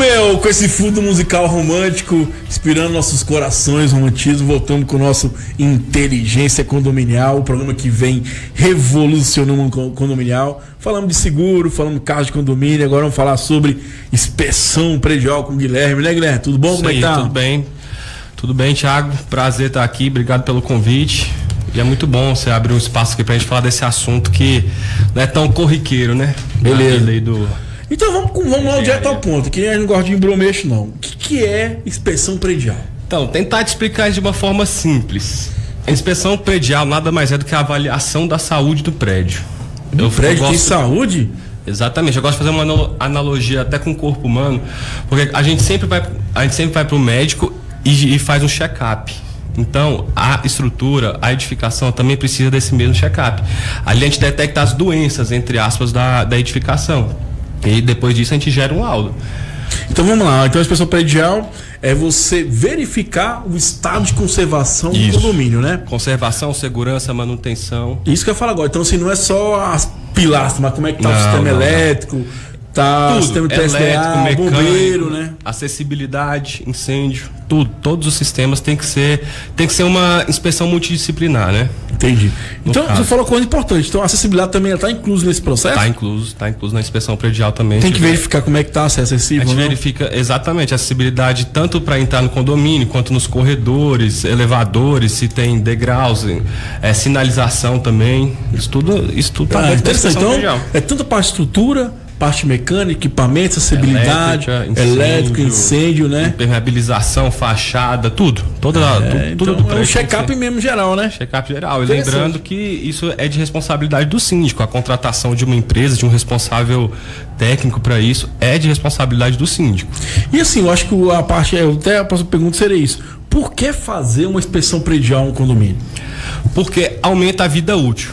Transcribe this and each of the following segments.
meu, com esse fundo musical romântico, inspirando nossos corações, romantismo, voltando com o nosso Inteligência Condominial, o programa que vem revolucionando o condominial. Falamos de seguro, falamos de carro de condomínio, agora vamos falar sobre inspeção predial com o Guilherme, né, Guilherme? Tudo bom? Como é que tá? Tudo bem, Thiago. Prazer estar aqui, obrigado pelo convite. E é muito bom você abrir um espaço aqui pra gente falar desse assunto que não é tão corriqueiro, né? Beleza. Então vamos lá direto ao ponto, que a gente não gosta de embromeixo, não. O que é inspeção predial? Então, tentar te explicar isso de uma forma simples. A inspeção predial nada mais é do que a avaliação da saúde do prédio. O prédio tem saúde? Exatamente, eu gosto de fazer uma analogia até com o corpo humano, porque a gente sempre vai para o médico e faz um check-up. Então, a estrutura, a edificação também precisa desse mesmo check-up. Ali a gente detecta as doenças, entre aspas, da edificação. E depois disso a gente gera um laudo. Então vamos lá, então a inspeção predial é você verificar o estado de conservação do condomínio, né? Conservação, segurança, manutenção. Isso que eu falo agora, então assim, não é só as pilastras, mas como é que tá o sistema elétrico, tá tudo, o sistema de TSDA, bombeiro, né? Acessibilidade, incêndio, tudo, todos os sistemas tem que ser uma inspeção multidisciplinar, né? Entendi. Então, você falou coisa importante. Então, a acessibilidade também está incluso nesse processo? Está incluso na inspeção predial também. Tem que verificar como é que está, se é acessível. A gente verifica exatamente a acessibilidade tanto para entrar no condomínio, quanto nos corredores, elevadores, se tem degraus, sinalização também. Isso tudo está dentro da inspeção predial. É tanto a parte de estrutura, parte mecânica, equipamentos, acessibilidade, elétrica, incêndio, né? Impermeabilização, fachada, tudo. Tudo então, do prédio. É um check-up mesmo geral, né? Check-up geral. E lembrando que isso é de responsabilidade do síndico. A contratação de uma empresa, de um responsável técnico para isso, é de responsabilidade do síndico. E assim, eu acho que até a próxima pergunta seria isso. Por que fazer uma inspeção predial no condomínio? Porque aumenta a vida útil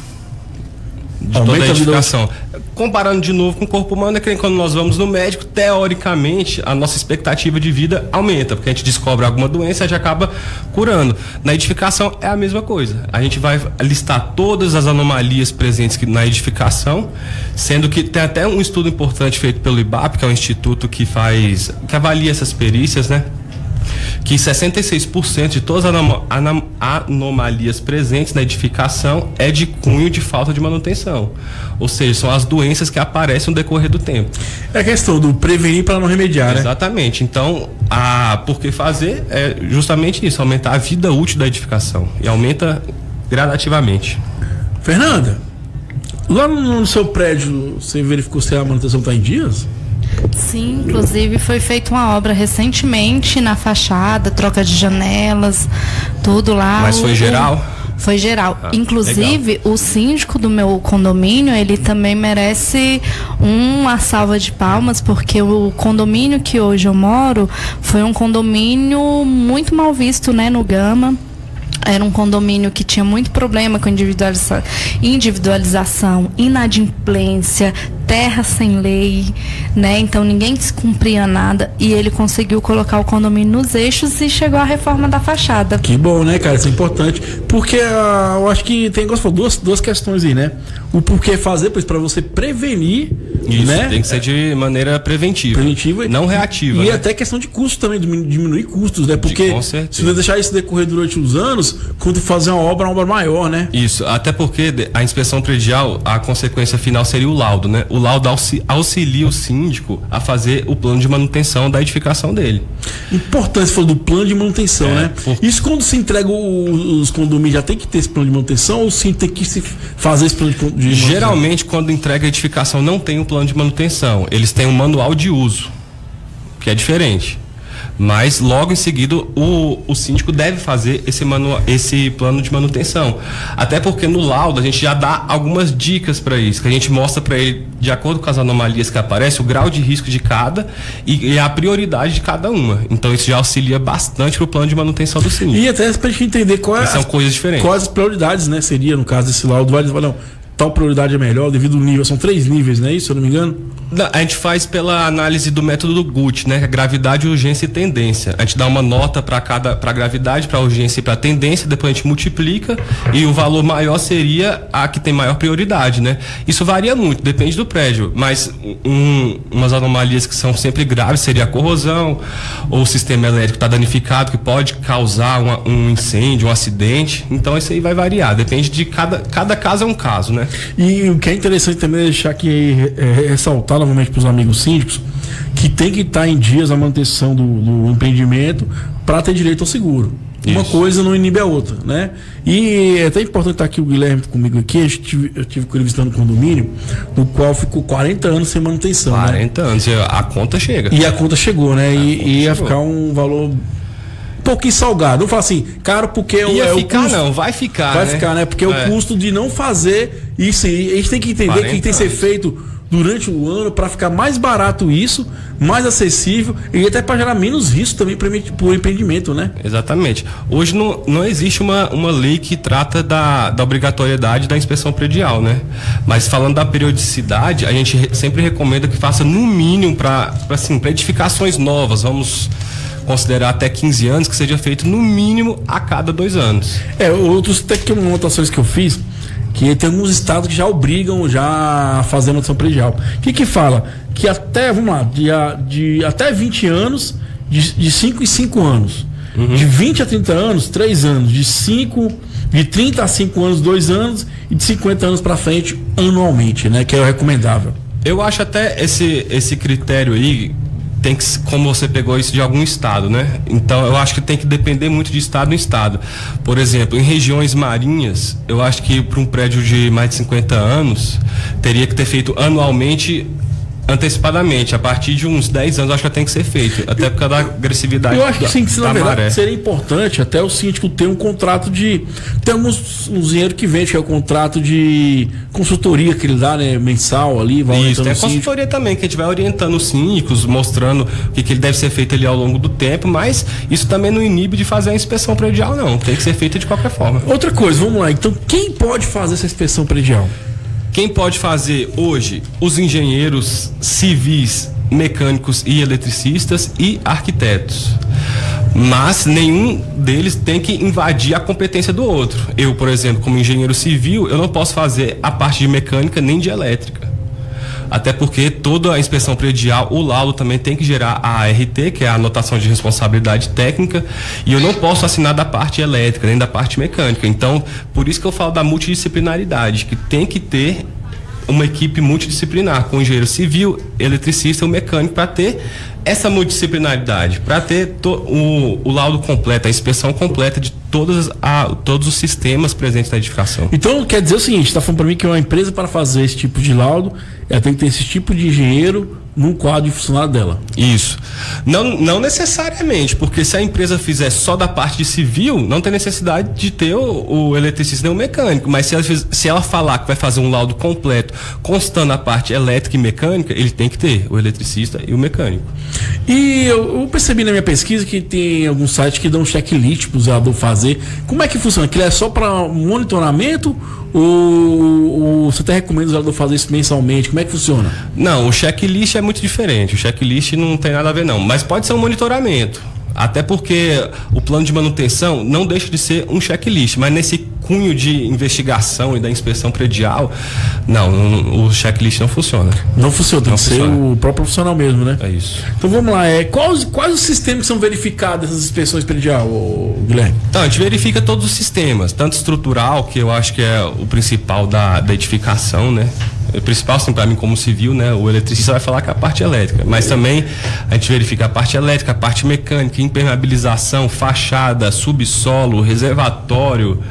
de toda a edificação. Comparando de novo com o corpo humano, é que quando nós vamos no médico, teoricamente, a nossa expectativa de vida aumenta, porque a gente descobre alguma doença e a gente acaba curando. Na edificação é a mesma coisa. A gente vai listar todas as anomalias presentes na edificação, sendo que tem até um estudo importante feito pelo IBAP, que é um instituto que avalia essas perícias, né? Que 66% de todas as anomalias presentes na edificação é de cunho de falta de manutenção. Ou seja, são as doenças que aparecem no decorrer do tempo. É a questão do prevenir para não remediar, né? Exatamente. Então, por que fazer é justamente isso, aumentar a vida útil da edificação. E aumenta gradativamente. Fernanda, lá no seu prédio, você verificou se a manutenção está em dias? Sim, inclusive foi feita uma obra recentemente na fachada, troca de janelas, tudo lá. Mas foi geral? Foi geral. Inclusive, legal. O síndico do meu condomínio, ele também merece uma salva de palmas, porque o condomínio que hoje eu moro foi um condomínio muito mal visto, né, no Gama. Era um condomínio que tinha muito problema com individualização, inadimplência, terra sem lei, né? Então ninguém descumpria nada e ele conseguiu colocar o condomínio nos eixos e chegou à reforma da fachada. Que bom, né, cara? Isso é importante, porque eu acho que tem duas questões aí, né? O porquê fazer, pois para você prevenir, isso, né? Tem que ser de maneira preventiva não reativa. E né? até questão de custo também, diminuir custos, né? Porque se você deixar isso decorrer durante os anos, quando fazer uma obra maior, né? Isso, até porque a inspeção predial, a consequência final seria o laudo, né? O laudo auxilia o síndico a fazer o plano de manutenção da edificação dele. Importante, você falou do plano de manutenção, né? Isso quando se entrega os condomínios, já tem que ter esse plano de manutenção ou sim tem que se fazer esse plano de manutenção? Geralmente, quando entrega a edificação, não tem um plano de manutenção. Eles têm um manual de uso, que é diferente. Mas logo em seguida o síndico deve fazer esse plano de manutenção. Até porque no laudo a gente já dá algumas dicas para isso, que a gente mostra para ele, de acordo com as anomalias que aparecem, o grau de risco de cada e a prioridade de cada uma. Então isso já auxilia bastante para o plano de manutenção do síndico. E até para a gente entender são coisas diferentes. Quais as prioridades, né? Seria, no caso desse laudo, não, tal prioridade é melhor devido ao nível. São 3 níveis, não é isso, se eu não me engano? A gente faz pela análise do método do Guth, né? Gravidade, urgência e tendência. A gente dá uma nota para gravidade, para urgência e para tendência, depois a gente multiplica e o valor maior seria a que tem maior prioridade, né? Isso varia muito, depende do prédio, mas umas anomalias que são sempre graves seria a corrosão, ou o sistema elétrico está danificado, que pode causar um incêndio, um acidente. Então isso aí vai variar, depende de cada caso é um caso, né? E o que é interessante também é deixar aqui ressaltar novamente para os amigos síndicos que tem que estar em dias a manutenção do empreendimento para ter direito ao seguro. Isso. Uma coisa não inibe a outra, né? E é até importante estar aqui o Guilherme comigo aqui. Eu tive com ele visitando o condomínio, no qual ficou 40 anos sem manutenção. 40 anos, a conta chega. E a conta chegou, né? E ia ficar um valor um pouquinho salgado. Não fala assim, caro, porque ia ficar, o custo, não, vai ficar. Vai ficar, né? Porque o custo de não fazer isso aí, a gente tem que entender que tem que ser feito durante o ano para ficar mais barato isso, mais acessível e até para gerar menos risco também para o empreendimento, né? Exatamente. Hoje não existe uma lei que trata da obrigatoriedade da inspeção predial, né? Mas falando da periodicidade, a gente sempre recomenda que faça no mínimo para edificações novas, vamos considerar até 15 anos, que seja feito no mínimo a cada 2 anos. Outros até que anotações que eu fiz, que tem alguns estados que já obrigam a fazer a manutenção predial. O que fala? Que até, vamos lá, de até 20 anos, de 5 em 5 anos. Uhum. De 20 a 30 anos, 3 anos. De 30 a 5 anos, 2 anos. E de 50 anos para frente, anualmente, né? Que é o recomendável. Eu acho até esse critério aí, tem que, como você pegou isso de algum estado, né? Então eu acho que tem que depender muito de estado em estado. Por exemplo, em regiões marinhas, eu acho que para um prédio de mais de 50 anos teria que ter feito anualmente, antecipadamente. A partir de uns 10 anos, acho que tem que ser feito, até por causa da agressividade. Eu acho que sim, que na verdade seria importante até o síndico ter um contrato de. Tem uns dinheiro que vende, que é o contrato de consultoria que ele dá, né? Mensal ali, vai orientando. Isso, tem a consultoria também, que a gente vai orientando os síndicos, mostrando o que ele deve ser feito ali ao longo do tempo, mas isso também não inibe de fazer a inspeção predial, não. Tem que ser feito de qualquer forma. Outra coisa, vamos lá. Então, quem pode fazer essa inspeção predial? Quem pode fazer hoje? Os engenheiros civis, mecânicos e eletricistas e arquitetos. Mas nenhum deles tem que invadir a competência do outro. Eu, por exemplo, como engenheiro civil, eu não posso fazer a parte de mecânica nem de elétrica. Até porque toda a inspeção predial, o laudo também tem que gerar a ART, que é a anotação de responsabilidade técnica, e eu não posso assinar da parte elétrica, nem da parte mecânica. Então, por isso que eu falo da multidisciplinaridade, que tem que ter uma equipe multidisciplinar, com engenheiro civil, eletricista e mecânico, para ter essa multidisciplinaridade, para ter o laudo completo, a inspeção completa de todos os sistemas presentes na edificação. Então, quer dizer o seguinte, está falando para mim que uma empresa, para fazer esse tipo de laudo, ela tem que ter esse tipo de engenheiro num quadro de funcionário dela. Isso. Não necessariamente, porque se a empresa fizer só da parte de civil, não tem necessidade de ter o eletricista nem o mecânico, mas se ela falar que vai fazer um laudo completo, constando a parte elétrica e mecânica, ele tem que ter o eletricista e o mecânico. E eu percebi na minha pesquisa que tem alguns sites que dão checklist para o zelador fazer. Como é que funciona? Aquilo é só para monitoramento ou você até recomenda o zelador fazer isso mensalmente? Como é que funciona? Não, o checklist é muito diferente. O checklist não tem nada a ver, não. Mas pode ser um monitoramento. Até porque o plano de manutenção não deixa de ser um checklist, mas nesse cunho de investigação e da inspeção predial, não, o checklist não funciona. Não funciona, tem que ser o próprio profissional mesmo, né? É isso. Então vamos lá, quais os sistemas que são verificados nessas inspeções predial, Guilherme? Então, a gente verifica todos os sistemas, tanto estrutural, que eu acho que é o principal da edificação, né? O principal, assim, para mim como civil, né? O eletricista vai falar que é a parte elétrica, mas também a gente verifica a parte elétrica, a parte mecânica, impermeabilização, fachada, subsolo, reservatório,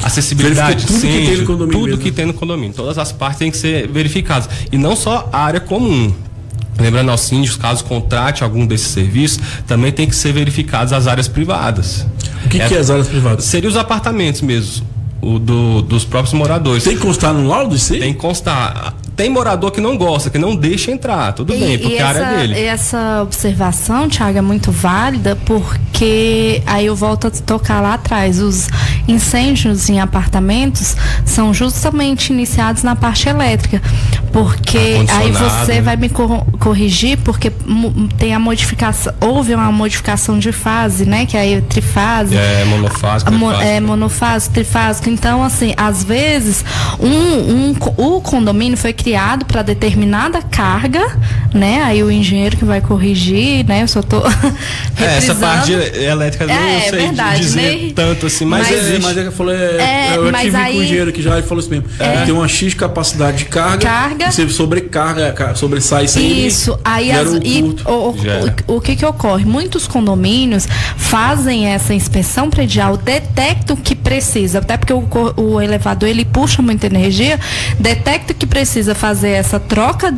acessibilidade, tudo que tem no condomínio. Todas as partes têm que ser verificadas. E não só a área comum. Lembrando aos síndicos, caso contrate algum desses serviços, também tem que ser verificadas as áreas privadas. O que é as áreas privadas? Seria os apartamentos mesmo. Dos próprios moradores. Tem que constar no laudo isso aí? Tem que constar. Tem morador que não gosta, que não deixa entrar, tudo bem, porque a área é dele. E essa observação, Thiago, é muito válida, porque aí eu volto a tocar lá atrás. Os incêndios em apartamentos são justamente iniciados na parte elétrica, porque aí você vai me corrigir, porque tem a modificação, houve uma modificação de fase, né, que é trifase. É monofásico, monofásico, trifásico. Então, assim, às vezes o condomínio foi criado para determinada carga, né? Aí o engenheiro que vai corrigir, né? Eu só tô essa parte elétrica não sei verdade, dizer, né? Tanto assim, mas eu falei, eu tive com o engenheiro que já falou isso mesmo. Tem uma X capacidade de carga. Você sobrecarga, sobressai sempre. Isso. Aí o que ocorre? Muitos condomínios fazem essa inspeção predial, detectam que precisa, até porque o elevador ele puxa muita energia, detecta que precisa fazer essa troca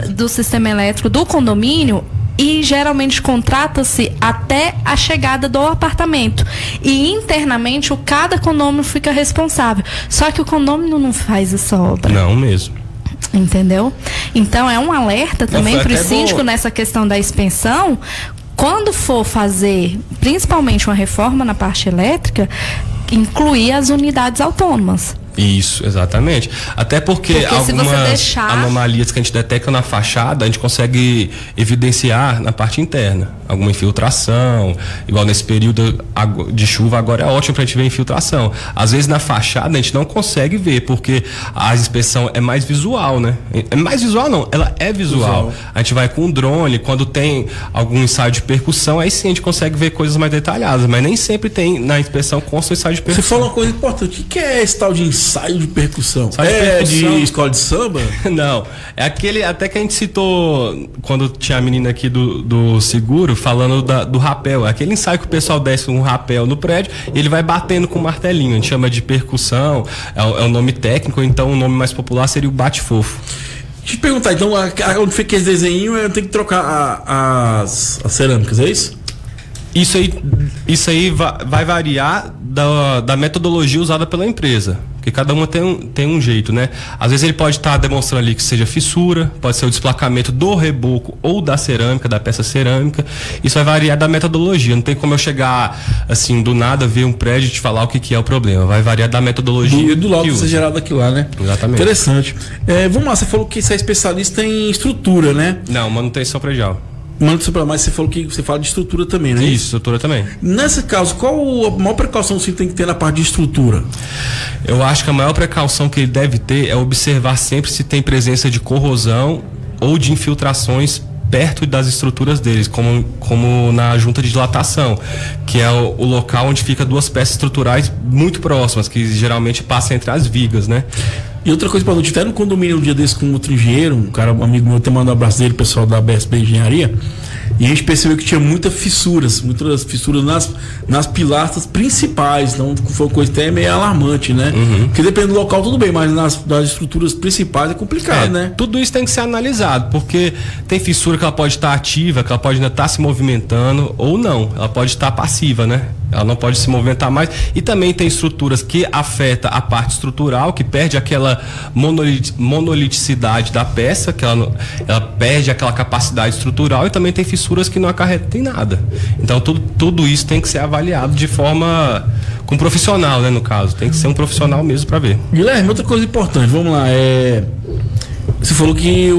do sistema elétrico do condomínio, e geralmente contrata-se até a chegada do apartamento. E internamente cada condomínio fica responsável. Só que o condomínio não faz essa obra. Não mesmo. Entendeu? Então é um alerta também para o síndico nessa questão da inspeção. Quando for fazer, principalmente uma reforma na parte elétrica, incluir as unidades autônomas. Isso, exatamente. Até porque algumas anomalias que a gente detecta na fachada, a gente consegue evidenciar na parte interna. Alguma infiltração, igual nesse período de chuva agora é ótimo pra gente ver infiltração. Às vezes na fachada a gente não consegue ver, porque a inspeção é mais visual, né? É mais visual não, ela é visual. A gente vai com um drone, quando tem algum ensaio de percussão, aí sim a gente consegue ver coisas mais detalhadas, mas nem sempre tem na inspeção consta o ensaio de percussão. Você falou uma coisa importante, o que é esse tal de ensaio de percussão? De escola de samba? Não, é aquele até que a gente citou quando tinha a menina aqui do seguro falando do rapel, aquele ensaio que o pessoal desce com um rapel no prédio e ele vai batendo com um martelinho, a gente chama de percussão, é o nome técnico, então o nome mais popular seria o bate-fofo. Deixa eu te perguntar, então onde fica esse desenho eu tenho que trocar as cerâmicas, é isso? Isso aí vai variar da metodologia usada pela empresa, porque cada uma tem um jeito, né? Às vezes ele pode estar demonstrando ali que seja fissura, pode ser o desplacamento do reboco ou da cerâmica, da peça cerâmica. Isso vai variar da metodologia. Não tem como eu chegar assim do nada, ver um prédio e te falar o que é o problema. Vai variar da metodologia. Do lado que ser gerado aquilo lá, né? Exatamente. Interessante. Vamos lá, você falou que você é especialista em estrutura, né? Não, manutenção predial. Mas você falou que você fala de estrutura também, né? Isso, estrutura também. Nesse caso, qual a maior precaução você tem que ter na parte de estrutura? Eu acho que a maior precaução que ele deve ter é observar sempre se tem presença de corrosão ou de infiltrações perto das estruturas deles, como na junta de dilatação, que é o local onde fica duas peças estruturais muito próximas, que geralmente passam entre as vigas, né? E outra coisa, para não até no condomínio um dia desse com outro engenheiro, um amigo meu, até mandou um abraço dele, pessoal da BSB Engenharia, e a gente percebeu que tinha muitas fissuras nas pilastras principais, então foi uma coisa até meio alarmante, né? Porque depende do local tudo bem, mas nas estruturas principais é complicado, né? Tudo isso tem que ser analisado, porque tem fissura que ela pode estar ativa, que ela pode ainda estar se movimentando, ou não, ela pode estar passiva, né? Ela não pode se movimentar mais. E também tem estruturas que afetam a parte estrutural, que perde aquela monoliticidade da peça, que ela perde aquela capacidade estrutural, e também tem fissuras que não acarretam em nada. Então tudo isso tem que ser avaliado de forma com um profissional, né, no caso. Tem que ser um profissional mesmo para ver. Guilherme, outra coisa importante, vamos lá, você falou que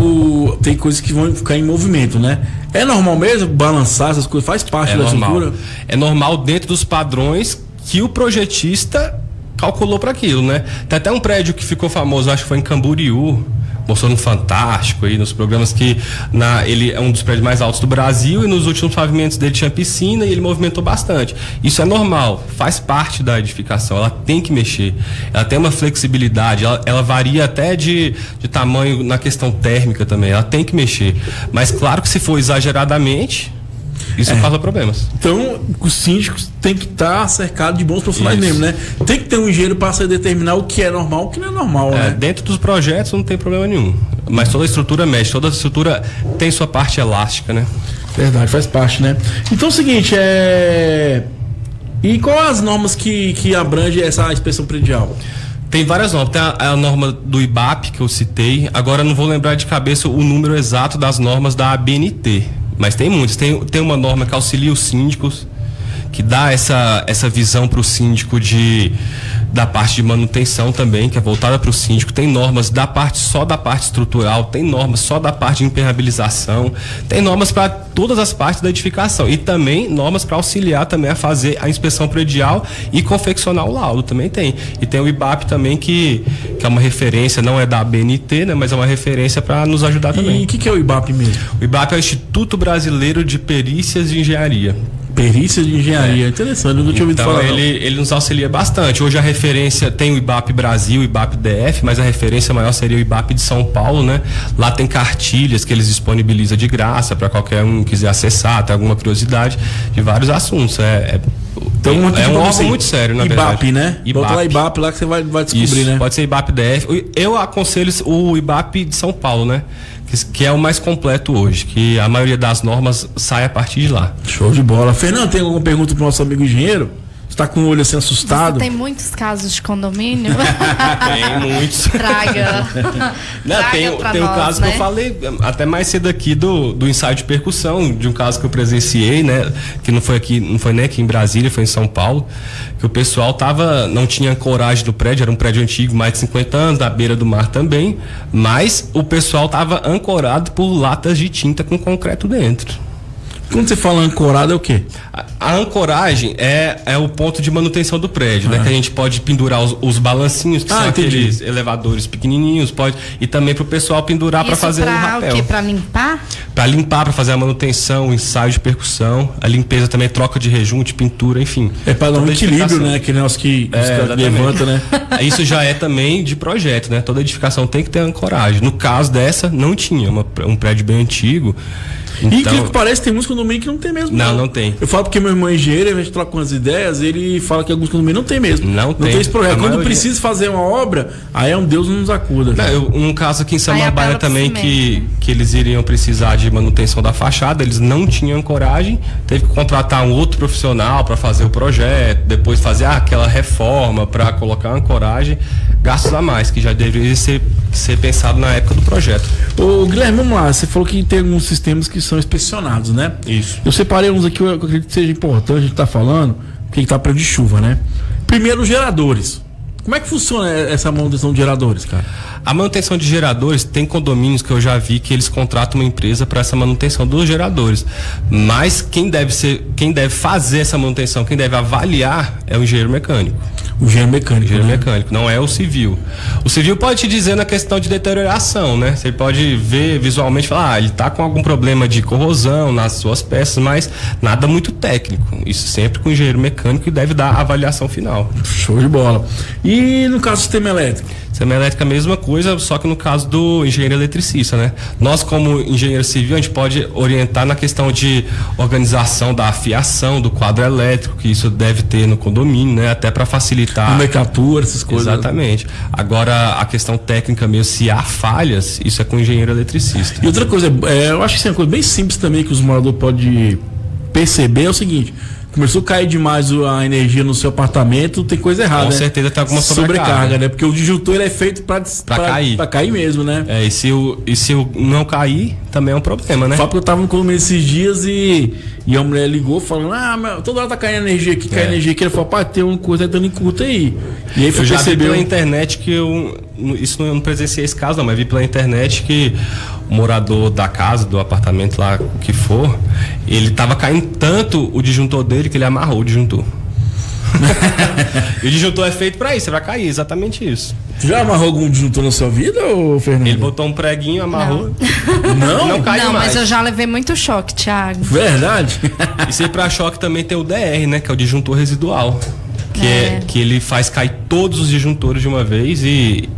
tem coisas que vão ficar em movimento, né? É normal mesmo balançar essas coisas? Faz parte da estrutura? É normal dentro dos padrões que o projetista calculou para aquilo, né? Tem até um prédio que ficou famoso, acho que foi em Camboriú, mostrou no Fantástico aí, nos programas, que ele é um dos prédios mais altos do Brasil, e nos últimos pavimentos dele tinha piscina e ele movimentou bastante. Isso é normal, faz parte da edificação, ela tem que mexer, ela tem uma flexibilidade, ela varia até de tamanho na questão térmica também, ela tem que mexer. Mas claro que se for exageradamente, isso causa problemas. Então, os síndicos têm que estar cercados de bons profissionais mesmo, né? Tem que ter um engenheiro para determinar o que é normal e o que não é normal, né? Dentro dos projetos não tem problema nenhum. Mas toda a estrutura mexe, toda a estrutura tem sua parte elástica, né? Verdade, faz parte, né? Então é o seguinte, E quais as normas que abrange essa inspeção predial? Tem várias normas. Tem a norma do IBAP que eu citei. Agora não vou lembrar de cabeça o número exato das normas da ABNT. Mas tem muitas. Tem uma norma que auxilia os síndicos, que dá essa visão para o síndico da parte de manutenção também, que é voltada para o síndico. Tem normas só da parte estrutural, tem normas só da parte de impermeabilização, tem normas para todas as partes da edificação e também normas para auxiliar também a fazer a inspeção predial e confeccionar o laudo, também tem. E tem o IBAP também, que é uma referência, não é da ABNT, né, mas é uma referência para nos ajudar também. E o que é o IBAP mesmo? O IBAP é o Instituto Brasileiro de Perícias de Engenharia. Perícia de engenharia, interessante, eu não tinha ouvido falar. Então ele nos auxilia bastante. Hoje a referência tem o IBAP Brasil, o IBAP DF, mas a referência maior seria o IBAP de São Paulo, né? Lá tem cartilhas que eles disponibilizam de graça para qualquer um que quiser acessar, ter alguma curiosidade de vários assuntos. Então, é um órgão muito sério, na verdade. IBAP, né? IBAP. Bota lá IBAP lá que você vai descobrir, isso, né? Pode ser IBAP DF. Eu aconselho o IBAP de São Paulo, né? Que é o mais completo hoje, que a maioria das normas sai a partir de lá. Show de bola. Fernando, tem alguma pergunta pro nosso amigo engenheiro? Você tá com o olho assim assustado? Você tem muitos casos de condomínio? Tem muitos. Traga. Não, tem o caso, né, que eu falei até mais cedo aqui do ensaio de percussão, de um caso que eu presenciei, né? Que não foi nem aqui em Brasília, foi em São Paulo, que o pessoal não tinha coragem do prédio, era um prédio antigo, mais de 50 anos, da beira do mar também, mas o pessoal estava ancorado por latas de tinta com concreto dentro. Quando você fala ancorado, é o quê? A ancoragem é o ponto de manutenção do prédio, né? Que a gente pode pendurar os balancinhos, que são aqueles elevadores pequenininhos, e também para o pessoal pendurar para fazer o rapel. O quê? Para limpar? Para limpar, para fazer a manutenção, o ensaio de percussão, a limpeza também, troca de rejunte, pintura, enfim. É para dar um equilíbrio, né? Aquele negócio que levanta, né? Isso já é também de projeto, né? Toda edificação tem que ter ancoragem. No caso dessa, não tinha, um prédio bem antigo. Então, e que parece tem muitos condomínios que não tem mesmo. Não tem. Eu falo porque meu irmão é engenheiro, a gente troca umas ideias, ele fala que alguns condomínios não tem mesmo. Não tem esse projeto. Quando precisa fazer uma obra, aí é um Deus nos acuda. Um caso aqui em Samambaia também que eles iriam precisar de manutenção da fachada, eles não tinham coragem, teve que contratar um outro profissional para fazer o projeto, depois fazer aquela reforma para colocar uma ancoragem, gastos a mais, que já deveria ser pensado na época do projeto. Ô Guilherme, vamos lá, você falou que tem alguns sistemas que são inspecionados, né? Isso. Eu separei uns aqui, eu acredito que seja importante a gente estar falando, porque está período de chuva, né? Primeiro, os geradores. Como é que funciona essa manutenção de geradores, cara? A manutenção de geradores, tem condomínios que eu já vi que eles contratam uma empresa para essa manutenção dos geradores. Mas quem deve fazer essa manutenção, quem deve avaliar é o engenheiro mecânico. O engenheiro mecânico. Engenheiro mecânico, não é o civil. O civil pode te dizer na questão de deterioração, né? Você pode ver visualmente e falar, ele tá com algum problema de corrosão nas suas peças, mas nada muito técnico. Isso sempre com o engenheiro mecânico que deve dar a avaliação final. Show de bola. E no caso do sistema elétrico? Sistema elétrico é a mesma coisa, só que no caso do engenheiro eletricista, né? Nós, como engenheiro civil, a gente pode orientar na questão de organização da fiação do quadro elétrico, que isso deve ter no condomínio, né? Até para facilitar. Nomenclatura, essas coisas. Exatamente. Agora, a questão técnica mesmo, se há falhas, isso é com o engenheiro eletricista. E outra coisa, eu acho que isso é uma coisa bem simples também que os moradores podem perceber, é o seguinte: começou a cair demais a energia no seu apartamento, tem coisa errada. Com certeza tem alguma sobrecarga, né? Porque o disjuntor ele é feito para cair. Para cair mesmo, né? E se não cair, também é um problema, né? Só porque eu tava no condomínio esses dias e a mulher ligou falando, toda hora tá caindo energia aqui, cai energia aqui. Ele falou, pá, tem uma coisa dando em curta aí. E aí eu já vi pela internet que eu não presenciei esse caso não, mas vi pela internet que o morador da casa, do apartamento lá, o que for, ele tava caindo tanto o disjuntor dele que ele amarrou o disjuntor. E o disjuntor é feito pra isso, você vai cair, exatamente isso. Você já amarrou algum disjuntor na sua vida, ô Fernando? Ele botou um preguinho, amarrou. Não caiu mais. Mas eu já levei muito choque, Thiago. Verdade? E se pra choque também tem o DR, né? Que é o disjuntor residual. Que ele faz cair todos os disjuntores de uma vez e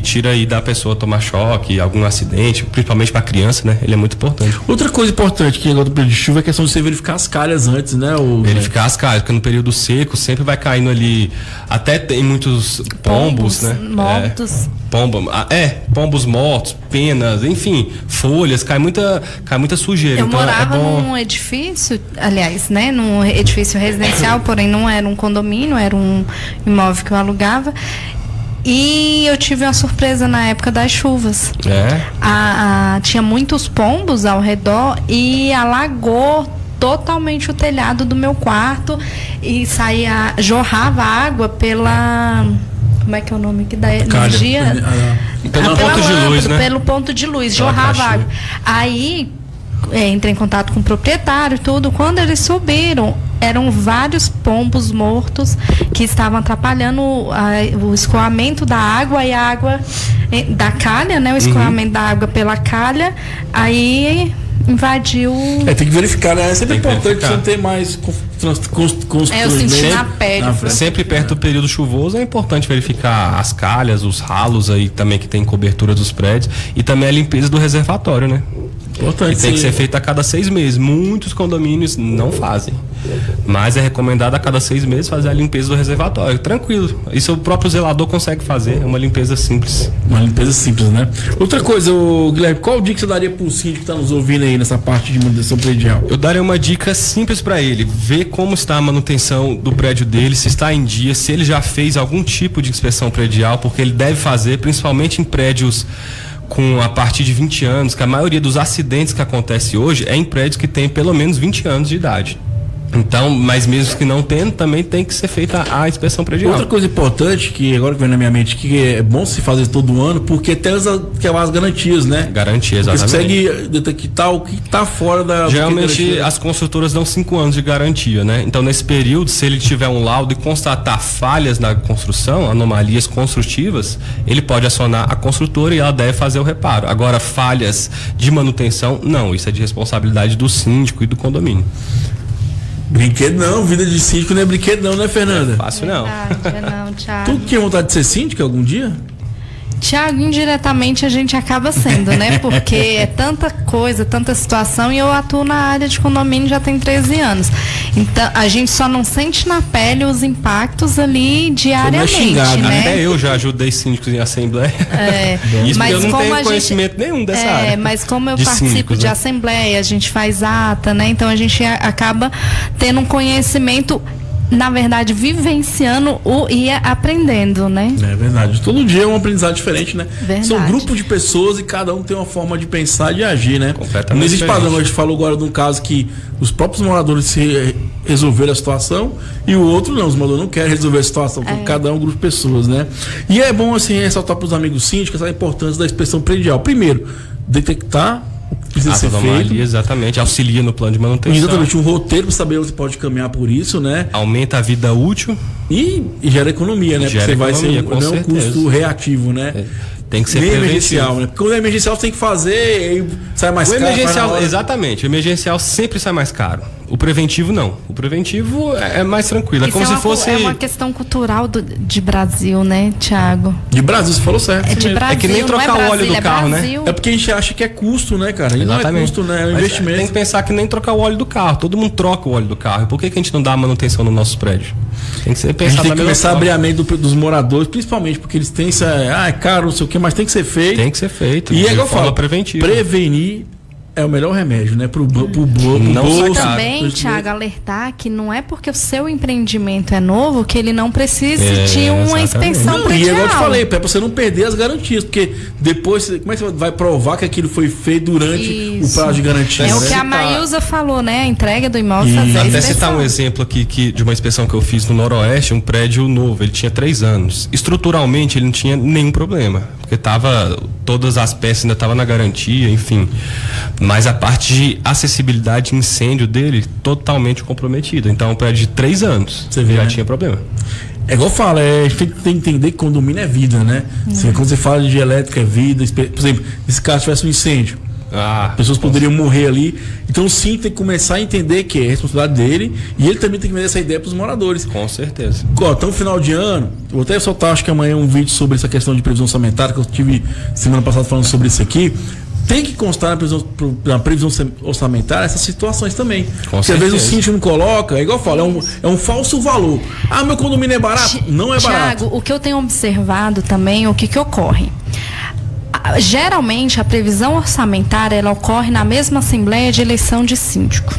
tira aí da pessoa tomar choque, algum acidente, principalmente para criança, né? Ele é muito importante. Outra coisa importante que agora do período de chuva é a questão de você verificar as calhas antes, né? Verificar as calhas, porque no período seco sempre vai caindo ali, até tem muitos pombos, né? Mortos. Pombos mortos, penas, enfim, folhas, cai muita sujeira. Eu morava num edifício, aliás, né? Num edifício residencial, porém não era um condomínio, era um imóvel que eu alugava. E eu tive uma surpresa na época das chuvas. Tinha muitos pombos ao redor e alagou totalmente o telhado do meu quarto e jorrava água pela... Como é que é o nome que dá energia? Pelo ponto de luz, né? Pelo ponto de luz, jorrava água. Aí entrei em contato com o proprietário e tudo. Quando eles subiram, eram vários pombos mortos que estavam atrapalhando o escoamento da água e a água da calha, né? O escoamento da água pela calha. Aí invadiu. Tem que verificar, né? É sempre importante você ter mais eu senti na pele. Sempre perto do período chuvoso é importante verificar as calhas, os ralos aí também que tem cobertura dos prédios e também a limpeza do reservatório, né? Importante. Tem que ser feita a cada 6 meses. Muitos condomínios não fazem, mas é recomendado a cada 6 meses fazer a limpeza do reservatório. Tranquilo. Isso o próprio zelador consegue fazer. É uma limpeza simples. Uma limpeza simples, né? Outra coisa, Guilherme, qual dica você daria para o síndico que está nos ouvindo aí nessa parte de manutenção predial? Eu daria uma dica simples para ele. Ver como está a manutenção do prédio dele, se está em dia, se ele já fez algum tipo de inspeção predial, porque ele deve fazer, principalmente em prédios com a partir de 20 anos, que a maioria dos acidentes que acontece hoje é em prédios que tem pelo menos 20 anos de idade. Então, mas mesmo que não tendo, também tem que ser feita a inspeção predial. Outra coisa importante, que agora que vem na minha mente, que é bom se fazer todo ano, porque tem as garantias, né? Garantias, exatamente. Você consegue detectar o que está fora da... Geralmente as construtoras dão 5 anos de garantia, né? Então, nesse período, se ele tiver um laudo e constatar falhas na construção, anomalias construtivas, ele pode acionar a construtora e ela deve fazer o reparo. Agora, falhas de manutenção, não. Isso é de responsabilidade do síndico e do condomínio. Brinquedo não, vida de síndico não é brinquedo não, né, Fernanda? É fácil não. Não, Thiago. Tu tinha vontade de ser síndico algum dia? Thiago, indiretamente a gente acaba sendo, né? Porque é tanta coisa, tanta situação, e eu atuo na área de condomínio já tem 13 anos. Então, a gente só não sente na pele os impactos ali diariamente, xingado, né? Até eu já ajudei síndicos em assembleia. Isso mas eu não tenho conhecimento nenhum dessa área. Mas como eu participo síndicos, de assembleia, a gente faz ata, né? Então a gente acaba tendo um conhecimento, na verdade, vivenciando e aprendendo, né? É verdade. Todo dia é um aprendizado diferente, né? Verdade. São grupos de pessoas e cada um tem uma forma de pensar e de agir, né? Completamente. Não existe padrão. A gente falou agora de um caso que os próprios moradores resolveram a situação e o outro não. Os moradores não querem resolver a situação, porque cada um grupo de pessoas, né? E é bom, assim, ressaltar para os amigos síndicos a importância da inspeção predial. Primeiro, detectar o que precisa ser feito. Exatamente, auxilia no plano de manutenção. Exatamente, um roteiro para saber onde você pode caminhar por isso, né? Aumenta a vida útil. E gera economia, né? Gera porque economia, vai ser não é um custo reativo, né? Tem que ser emergencial, né? Porque quando é emergencial você tem que fazer e sai mais caro. Emergencial, exatamente, o emergencial sempre sai mais caro. O preventivo não. O preventivo é mais tranquilo. É como se fosse. É uma questão cultural de Brasil, né, Thiago? De Brasil, você falou certo. É de Brasil, é que nem trocar o óleo do carro, né? É porque a gente acha que é custo, né, cara? E não é custo, né? É um investimento. Tem que pensar que nem trocar o óleo do carro. Todo mundo troca o óleo do carro. E por que a gente não dá manutenção nos nossos prédios? Tem que ser pensado. A gente tem que começar a abrir a mente dos moradores, principalmente porque eles têm é caro, não sei o que, mas tem que ser feito. Tem que ser feito. E é igual eu falo, preventiva. Prevenir é o melhor remédio, né? Pro bolso. Também, Thiago, alertar que não é porque o seu empreendimento é novo que ele não precise de uma inspeção predial. E igual eu te falei, para você não perder as garantias, porque depois, como é que você vai provar que aquilo foi feito durante o prazo de garantia? É o que a Maísa falou, né? A entrega do imóvel, fazer a inspeção. Até citar um exemplo aqui de uma inspeção que eu fiz no Noroeste, um prédio novo, ele tinha 3 anos. Estruturalmente ele não tinha nenhum problema, porque todas as peças ainda estavam na garantia, enfim. Mas a parte de acessibilidade e incêndio dele totalmente comprometida. Então, um prédio de 3 anos já tinha problema. É igual eu falo, a gente tem que entender que condomínio é vida, né? Quando você fala de elétrica é vida, por exemplo, se caso tivesse um incêndio, pessoas poderiam morrer ali. Então sim, tem que começar a entender que é responsabilidade dele e ele também tem que vender essa ideia para os moradores. Com certeza. Então, final de ano, vou até soltar, acho que amanhã, um vídeo sobre essa questão de previsão orçamentária, que eu tive semana passada falando sobre isso aqui. Tem que constar na previsão orçamentária essas situações também. Porque às vezes o síndico não coloca, é igual eu falo, é um falso valor. Meu condomínio é barato? Não é barato. Thiago, o que eu tenho observado também, o que ocorre? Geralmente a previsão orçamentária ela ocorre na mesma assembleia de eleição de síndico.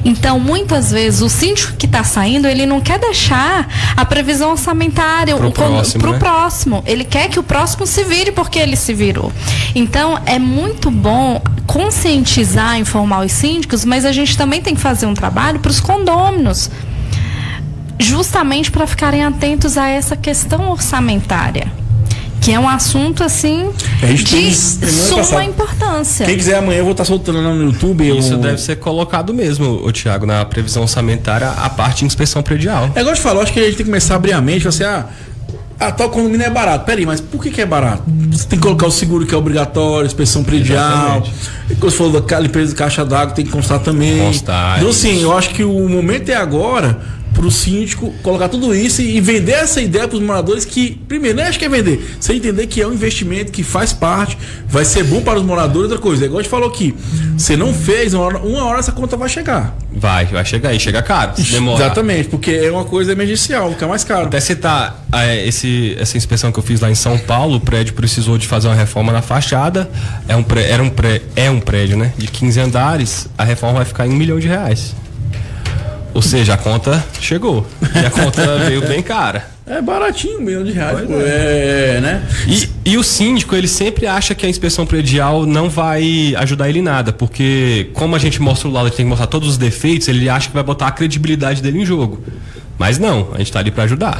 Então, muitas vezes, o síndico que está saindo, ele não quer deixar a previsão orçamentária para o próximo. Ele quer que o próximo se vire porque ele se virou. Então, é muito bom conscientizar, informar os síndicos, mas a gente também tem que fazer um trabalho para os condôminos, justamente para ficarem atentos a essa questão orçamentária, que é um assunto assim de suma importância. Quem quiser, amanhã eu vou estar soltando no YouTube. Isso deve ser colocado mesmo, Tiago, na previsão orçamentária, a parte de inspeção predial. É igual eu te falo, acho que a gente tem que começar a abrir a mente, você, tal condomínio é barato. Peraí, mas por que é barato? Você tem que colocar o seguro que é obrigatório, inspeção predial. Quando você falou da limpeza de caixa d'água, tem que constar também. Então, assim, eu acho que o momento é agora para o síndico colocar tudo isso e vender essa ideia para os moradores, que, primeiro, não acho que é vender, você entender que é um investimento que faz parte, vai ser bom para os moradores. Outra coisa, igual a gente falou aqui, você não fez, uma hora essa conta vai chegar. Vai chegar e chega caro, se demorar. Exatamente, porque é uma coisa emergencial, que é mais caro. Até citar essa inspeção que eu fiz lá em São Paulo, o prédio precisou de fazer uma reforma na fachada, é um prédio, né, de 15 andares, a reforma vai ficar em R$1 milhão. Ou seja, a conta chegou. E a conta veio bem cara. É baratinho, R$1 milhão, né? E o síndico, ele sempre acha que a inspeção predial não vai ajudar ele em nada, porque como a gente mostra o lado, a gente tem que mostrar todos os defeitos, ele acha que vai botar a credibilidade dele em jogo. Mas não, a gente tá ali para ajudar.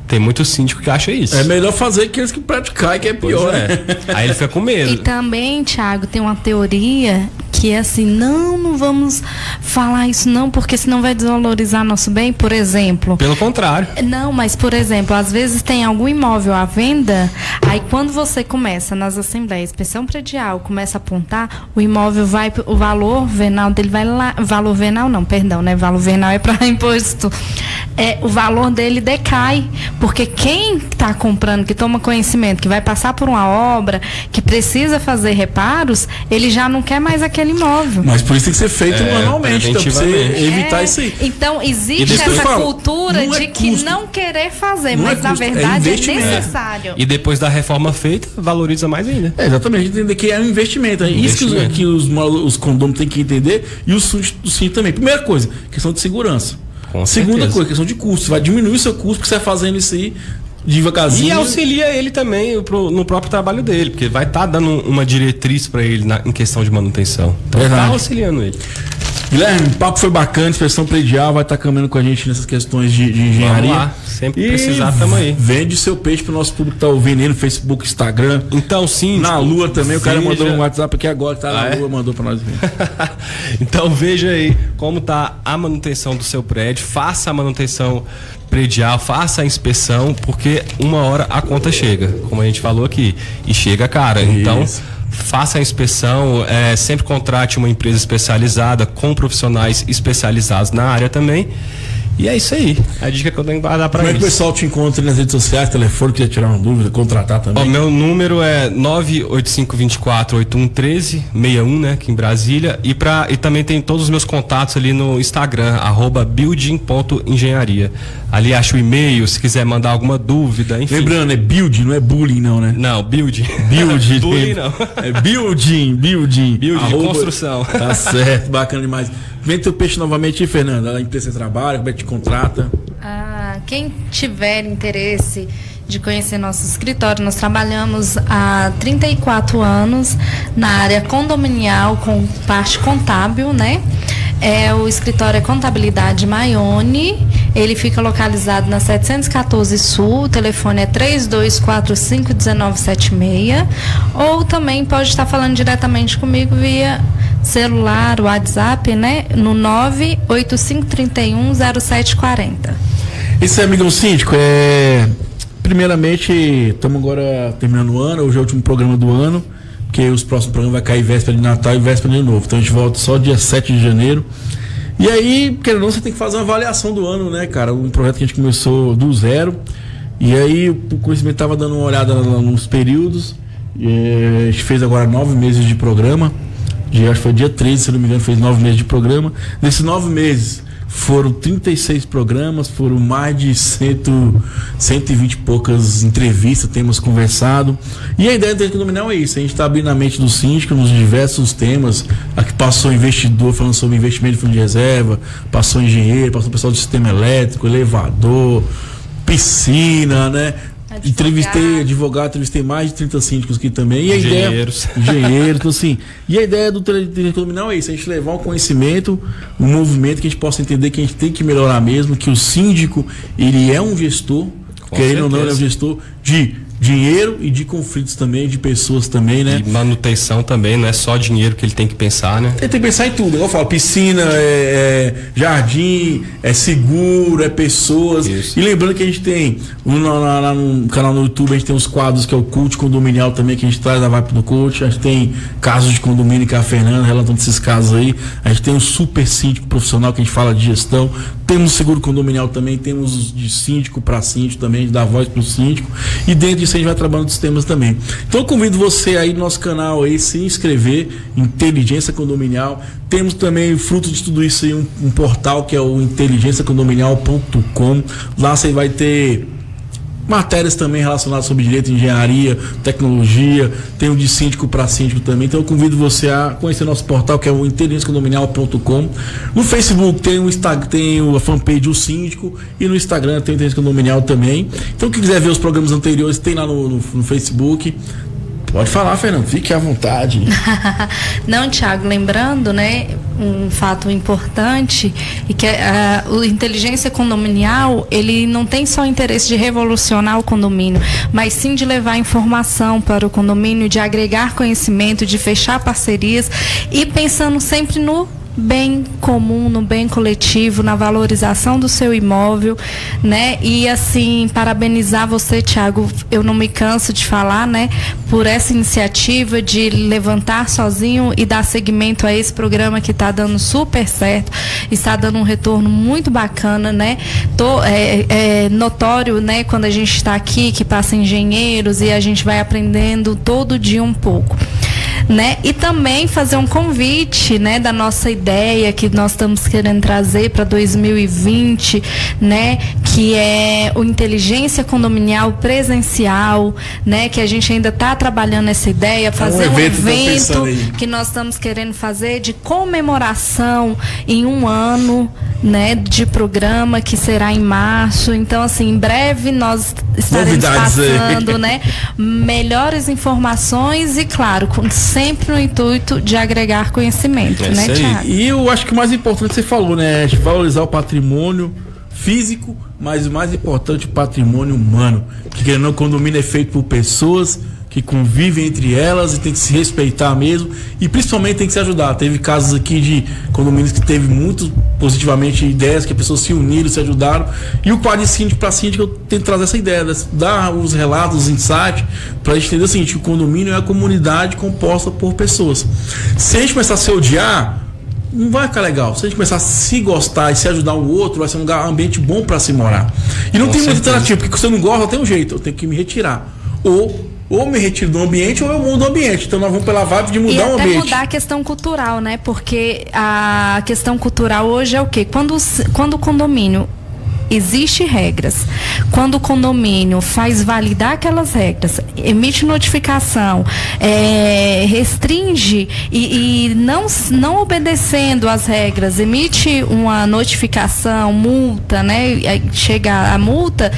Tem muito síndico que acha isso. É melhor fazer que eles que praticar, que é pior, né? Aí ele fica com medo. E também, Thiago, tem uma teoria que é assim, não vamos falar isso não, porque senão vai desvalorizar nosso bem, por exemplo. Pelo contrário. Não, mas por exemplo, às vezes tem algum imóvel à venda, aí quando você começa nas assembleias, inspeção predial, começa a apontar, o imóvel vai, o valor venal dele vai lá, valor venal não, perdão, né? Valor venal é para imposto. O valor dele decai, porque quem está comprando, que toma conhecimento, que vai passar por uma obra, que precisa fazer reparos, ele já não quer mais aquele imóvel. Mas por isso tem que ser feito anualmente, então, pra você evitar isso aí. Então, existe essa cultura de que não querer fazer, mas na verdade é necessário. E depois da reforma feita, valoriza mais ainda. Exatamente, entender que é um investimento. Isso que os condôminos têm que entender, e o síndico também. Primeira coisa, questão de segurança. Segunda coisa, questão de custo. Você vai diminuir o seu custo porque você vai fazendo isso aí devagarzinho. E auxilia ele também no próprio trabalho dele, porque vai estar dando uma diretriz para ele em questão de manutenção. Então tá auxiliando ele. Guilherme, o papo foi bacana, inspeção predial, vai estar caminhando com a gente nessas questões de engenharia. Vamos lá, sempre precisar, tamo aí. Vende seu peixe pro nosso público que tá ouvindo aí no Facebook, Instagram. Então, sim. Na Lua também, o cara mandou um WhatsApp aqui agora, que tá na Lua, mandou pra nós ver. Então veja aí como tá a manutenção do seu prédio, faça a manutenção predial, faça a inspeção, porque uma hora a conta chega, como a gente falou aqui, e chega cara. Então faça a inspeção, sempre contrate uma empresa especializada com profissionais especializados na área também. E é isso aí, a dica que eu tenho para dar para eles. Como é que o pessoal te encontra nas redes sociais, telefone, quiser tirar uma dúvida, contratar também? Meu número é 985248113, 61, né, aqui em Brasília, e também tem todos os meus contatos ali no Instagram, @building.engenharia. Ali acha o e-mail, se quiser mandar alguma dúvida, enfim. Lembrando, é building, não é bullying não, né? Não, building. Building. Bullying não. É building. Building, construção. Tá certo, bacana demais. Vende teu peixe novamente, Fernanda. A empresa que você trabalha, como é que te contrata? Quem tiver interesse de conhecer nosso escritório, nós trabalhamos há 34 anos na área condominial com parte contábil, né? O escritório é Contabilidade Maione, ele fica localizado na 714 Sul, o telefone é 3245-1976, ou também pode estar falando diretamente comigo via celular, WhatsApp, né? No 985310740. Isso é, amigão síndico, primeiramente, estamos agora terminando o ano, hoje é o último programa do ano, porque os próximos programas vai cair véspera de Natal e véspera de Ano Novo. Então a gente volta só dia 7 de janeiro. E aí, querendo ou não, você tem que fazer uma avaliação do ano, né, cara? Um projeto que a gente começou do zero. E aí o conhecimento estava dando uma olhada nos períodos. A gente fez agora 9 meses de programa. Acho que foi dia 13, se não me engano, fez 9 meses de programa. Nesses 9 meses, Foram 36 programas, foram mais de 120 e poucas entrevistas, temos conversado. E a ideia do Inteligência Condominial é isso: a gente está abrindo a mente do síndico nos diversos temas. Aqui passou investidor falando sobre investimento de fundo de reserva, passou engenheiro, passou pessoal do sistema elétrico, elevador, piscina, né? Entrevistei mais de 30 síndicos aqui também. E a engenheiros, então, assim, e a ideia do Inteligência Condominial é isso: a gente levar um conhecimento, um movimento que a gente possa entender que a gente tem que melhorar mesmo, que o síndico, ele é um gestor, querendo ou não, ele é um gestor de dinheiro e de conflitos também, de pessoas também, né? E manutenção também, não é só dinheiro que ele tem que pensar, né? Ele tem que pensar em tudo, igual eu falo, piscina, jardim, seguro, pessoas. Isso. E lembrando que a gente tem lá no canal no YouTube, a gente tem uns quadros que é o Coach Condominial também, que a gente traz a vibe do Coach. A gente tem casos de condomínio que é a Fernanda relatando esses casos aí. A gente tem um super síndico profissional que a gente fala de gestão. Temos seguro condominial também, temos de síndico para síndico também, de dar voz para o síndico. E dentro disso a gente vai trabalhando dos temas também. Então eu convido você aí no nosso canal aí, se inscrever, Inteligência Condominial. Temos também, fruto de tudo isso aí, um portal que é o inteligenciacondominial.com. Lá você vai ter matérias também relacionadas sobre direito, engenharia, tecnologia, tem o de síndico para síndico também. Então eu convido você a conhecer nosso portal, que é o inteligenciacondominial.com. No Facebook tem o Instagram, tem a fanpage O Síndico, e no Instagram tem o Inteligência Condominial também. Então quem quiser ver os programas anteriores, tem lá no Facebook. Pode falar, Fernando, fique à vontade. Não, Thiago, lembrando, né, um fato importante, e que o Inteligência Condominial, ele não tem só o interesse de revolucionar o condomínio, mas sim de levar informação para o condomínio, de agregar conhecimento, de fechar parcerias e pensando sempre no bem comum, no bem coletivo, na valorização do seu imóvel, né? E assim, parabenizar você, Thiago, eu não me canso de falar, né? Por essa iniciativa de levantar sozinho e dar seguimento a esse programa que está dando super certo, está dando um retorno muito bacana, né? É notório, né? Quando a gente está aqui, que passa engenheiros e a gente vai aprendendo todo dia um pouco, né? E também fazer um convite, né, da nossa ideia que nós estamos querendo trazer para 2020, né, que é o Inteligência Condominial presencial, né, que a gente ainda está trabalhando essa ideia, fazer um evento que nós estamos querendo fazer de comemoração em um ano, né, de programa, que será em março. Então, assim, em breve nós estaremos passando, né, melhores informações e, claro, sempre no intuito de agregar conhecimento, né, Thiago? E eu acho que o mais importante você falou, né, valorizar o patrimônio físico, mas o mais importante, o patrimônio humano. Que querendo ou não, o condomínio é feito por pessoas que convivem entre elas e tem que se respeitar mesmo, e principalmente tem que se ajudar. Teve casos aqui de condomínios que teve muito positivamente ideias, que as pessoas se uniram, se ajudaram, e o quadro de síndico para síndico eu tento trazer essa ideia, dar os relatos, os insights, para a gente entender o seguinte: o condomínio é a comunidade composta por pessoas. Se a gente começar a se odiar, não vai ficar legal. Se a gente começar a se gostar e se ajudar o outro, vai ser um ambiente bom para se morar. E não tem muita alternativa, porque se eu não gosto, tem um jeito, eu tenho que me retirar. Ou me retiro do ambiente, ou eu mudo o ambiente. Então nós vamos pela vibe de mudar o ambiente. E mudar a questão cultural, né? Porque a questão cultural hoje é o quê? Quando o condomínio existe regras, quando o condomínio faz validar aquelas regras, emite notificação, restringe e não obedecendo às regras, emite uma notificação, multa, né? Chega a multa.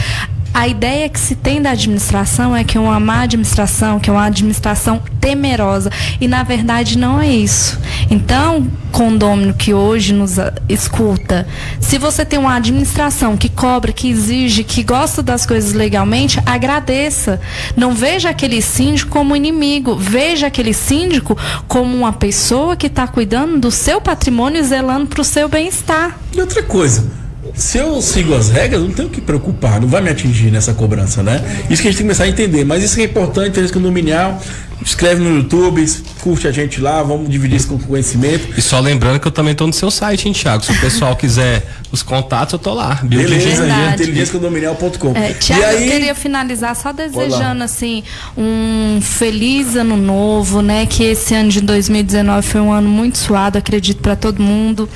A ideia que se tem da administração é que é uma má administração, que é uma administração temerosa. E, na verdade, não é isso. Então, condômino que hoje nos escuta, se você tem uma administração que cobra, que exige, que gosta das coisas legalmente, agradeça. Não veja aquele síndico como inimigo. Veja aquele síndico como uma pessoa que está cuidando do seu patrimônio e zelando para o seu bem-estar. E outra coisa, se eu sigo as regras, não tenho que preocupar, não vai me atingir nessa cobrança, né? Isso que a gente tem que começar a entender, mas isso é importante, Inteligência Condominial. Inscreve no YouTube, curte a gente lá, vamos dividir isso com conhecimento. E só lembrando que eu também estou no seu site, hein, Thiago? Se o pessoal quiser os contatos, eu tô lá. Beleza, inteligenciacondominial.com. Thiago, eu queria finalizar só desejando assim um feliz ano novo, né? Que esse ano de 2019 foi um ano muito suado, acredito, para todo mundo.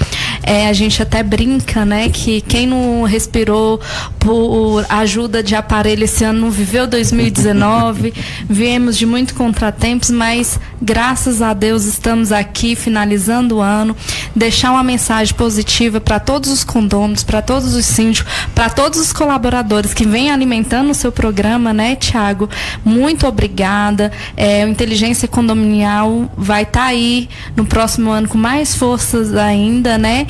a gente até brinca, né, que quem não respirou por ajuda de aparelho esse ano não viveu 2019, viemos de muito contratempos, mas graças a Deus estamos aqui finalizando o ano, deixar uma mensagem positiva para todos os condôminos, para todos os síndicos, para todos os colaboradores que vêm alimentando o seu programa, né, Thiago? Muito obrigada. O Inteligência Condominial vai estar aí no próximo ano com mais forças ainda, né?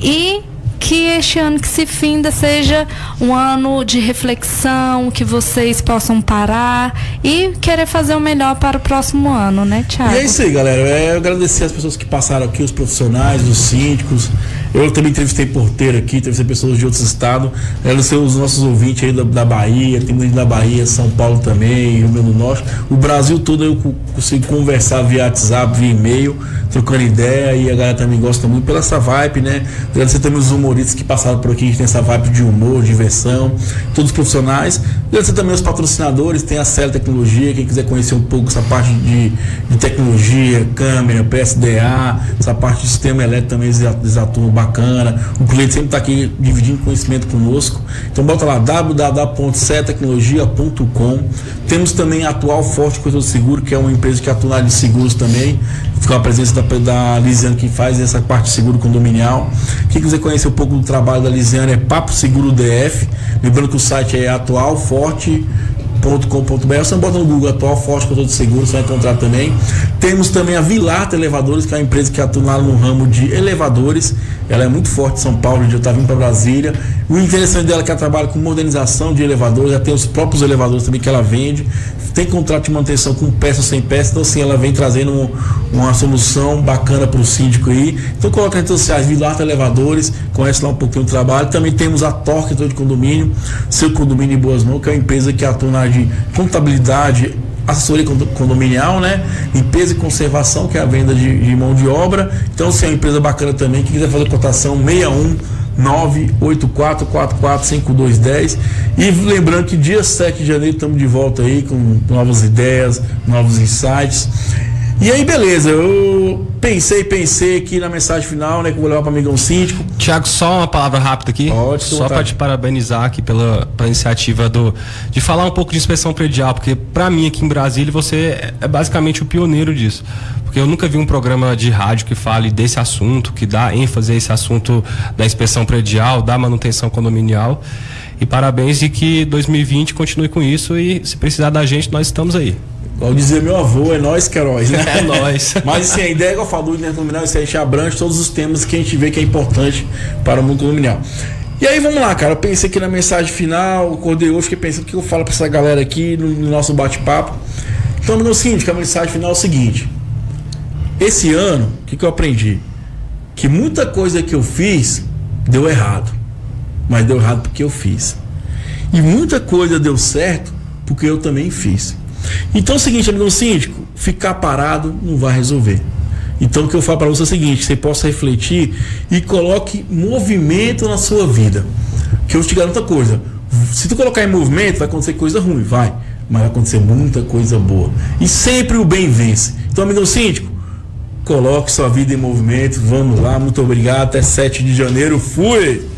E que este ano que se finda seja um ano de reflexão, que vocês possam parar e querer fazer o melhor para o próximo ano, né, Thiago? E é isso aí, galera. Eu agradecer as pessoas que passaram aqui, os profissionais, os síndicos. Eu também entrevistei porteiro aqui, entrevistei pessoas de outros estados. Agradecer os nossos ouvintes aí da Bahia, tem gente da Bahia, São Paulo também, Rio Grande do Norte. O Brasil todo eu consigo conversar via WhatsApp, via e-mail, trocando ideia, e a galera também gosta muito pela essa vibe, né? Agradecer também os humoristas que passaram por aqui, a gente tem essa vibe de humor, diversão, todos os profissionais. Agradecer também os patrocinadores, tem a Celo Tecnologia, quem quiser conhecer um pouco essa parte de tecnologia, câmera, PSDA, essa parte de sistema elétrico também eles atuam bacana. O cliente sempre está aqui dividindo conhecimento conosco. Então bota lá www.celetecnologia.com. Temos também a Atual Forte Corretor de Seguro, que é uma empresa que atua na área de seguros também, com a presença da Lisiane, que faz essa parte de seguro condominial. Quem quiser conhecer um pouco do trabalho da Lisiane é Papo Seguro DF. Lembrando que o site é atualforte.com.br. Você bota no Google Atual Forte Corretor de Seguros, você vai encontrar também. Temos também a Vilata Elevadores, que é uma empresa que atua no ramo de elevadores. Ela é muito forte em São Paulo, eu estava vindo para Brasília. O interessante dela é que ela trabalha com modernização de elevadores, já tem os próprios elevadores também que ela vende. Tem contrato de manutenção com peça ou sem peça, então assim, ela vem trazendo uma solução bacana para o síndico aí. Então coloca nas redes sociais, Vilata Elevadores, conhece lá um pouquinho do trabalho. Também temos a Torque de Condomínio, seu condomínio em boas mãos, que é uma empresa que atua na área de contabilidade, assessoria condominial, né? Limpeza e conservação, que é a venda de mão de obra. Então, se é uma empresa bacana também, quem quiser fazer cotação, 61984445210. E lembrando que dia 7 de janeiro estamos de volta aí com novas ideias, novos insights. E aí, beleza, eu pensei aqui na mensagem final, né, que eu vou levar para o amigão síndico. Thiago, só uma palavra rápida aqui. Pode, só para te parabenizar aqui pela iniciativa de falar um pouco de inspeção predial, porque para mim aqui em Brasília você é basicamente o pioneiro disso. Porque eu nunca vi um programa de rádio que fale desse assunto, que dá ênfase a esse assunto da inspeção predial, da manutenção condominial. E parabéns, e que 2020 continue com isso, e se precisar da gente, nós estamos aí. Igual dizia meu avô, é nós que heróis, né? É nós. Mas assim, a ideia que eu falo do intercondominial, isso a gente abrange todos os temas que a gente vê que é importante para o mundo condominial. E aí vamos lá, cara, eu pensei aqui na mensagem final, acordei hoje, fiquei pensando o que eu falo para essa galera aqui no nosso bate-papo. Então, no síndico, a mensagem final é o seguinte: esse ano, o que eu aprendi? Que muita coisa que eu fiz deu errado, mas deu errado porque eu fiz. E muita coisa deu certo porque eu também fiz. Então é o seguinte, amigo síndico, ficar parado não vai resolver. Então o que eu falo para você é o seguinte: você possa refletir e coloque movimento na sua vida. Que eu te garanto outra coisa: se tu colocar em movimento, vai acontecer coisa ruim, mas vai acontecer muita coisa boa. E sempre o bem vence. Então, amigo síndico, coloque sua vida em movimento. Vamos lá, muito obrigado. Até 7 de janeiro. Fui!